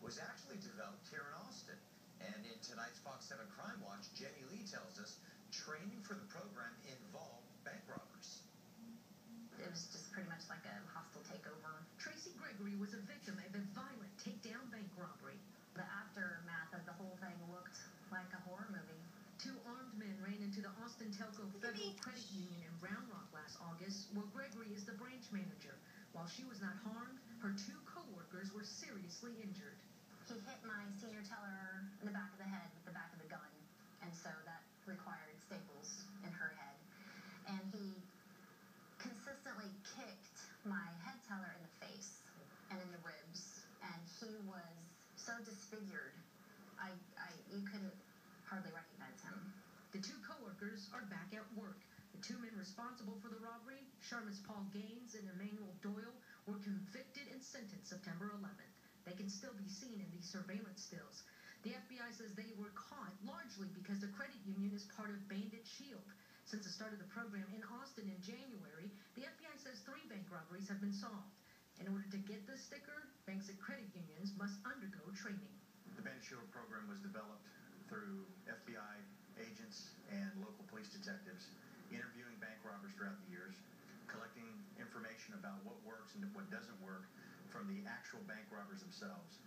was actually developed here in Austin. And in tonight's Fox 7 Crime Watch, Jenny Lee tells us training for the program involved bank robbers. It was just pretty much like a hostile takeover. Traci Gregory was a victim of a violent takedown bank robbery. The aftermath of the whole thing looked like a horror movie. Two armed men ran into the Austin Telco Federal Credit Union in Round Rock last August, where Gregory is the branch manager. While she was not harmed, her two co-workers were seriously injured. He hit my senior teller in the back of the head with the back of the gun, and so that required staples in her head. And he consistently kicked my head teller in the face and in the ribs, and he was so disfigured, you couldn't hardly recognize him. The two co-workers are back at work. The two men responsible for the robbery, Sharmas Paul Gaines and Emmanuel Doyle, were convicted and sentenced September 11th. They can still be seen in these surveillance stills. The FBI says they were caught largely because the credit union is part of Bandit Shield. Since the start of the program in Austin in January, the FBI says 3 bank robberies have been solved. In order to get the sticker, banks and credit unions must undergo training. The Bandit Shield program was developed through FBI agents and local police detectives, interviewing bank robbers throughout the years, collecting information about what works and what doesn't work from the actual bank robbers themselves.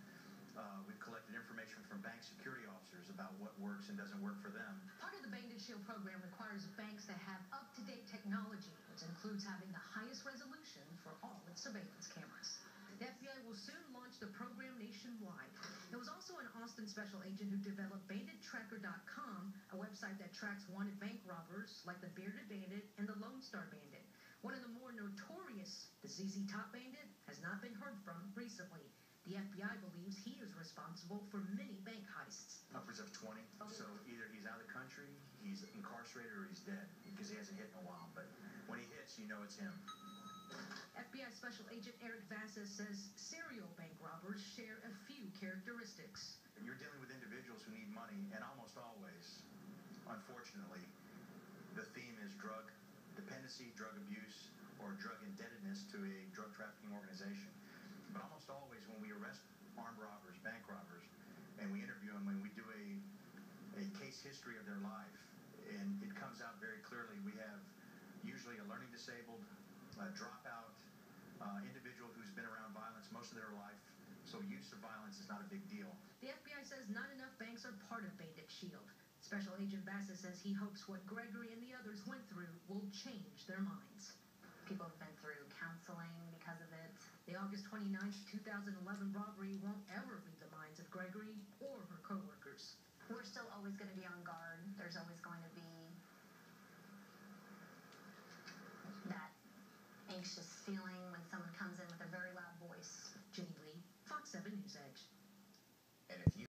We've collected information from bank security officers about what works and doesn't work for them. Part of the Bandit Shield program requires banks to have up-to-date technology, which includes having the highest resolution for all its surveillance cameras. The FBI will soon launch the program nationwide. There was also an Austin special agent who developed BanditTracker.com, a website that tracks wanted bank robbers like the Bearded Bandit and the Lone Star Bandit. One of the more notorious, the ZZ Top Bandit, has not been heard from recently. The FBI believes he is responsible for many bank heists. Upwards of 20. So either he's out of the country, he's incarcerated, or he's dead because he hasn't hit in a while. But when he hits, you know it's him. FBI Special Agent Eric Vassis says serial bank robbers share a few characteristics. You're dealing with individuals who need money, and almost always, unfortunately, the theme is drug dependency, drug abuse, or drug indebtedness to a drug trafficking organization. But almost always when we arrest armed robbers, bank robbers, and we interview them and we do a case history of their life, and it comes out very clearly. We have usually a learning disabled, dropout, individual who's been around violence most of their life, so use of violence is not a big deal. The FBI says not enough banks are part of Bandit Shield. Special Agent Bassett says he hopes what Gregory and the others went through will change their minds. People have been through counseling because of it. The August 29th, 2011 robbery won't ever leave the minds of Gregory or her co-workers. We're still always going to be on guard. There's always going to be that anxious feeling when someone comes in with a very loud voice. Jenny Lee, Fox 7 News Edge. And if you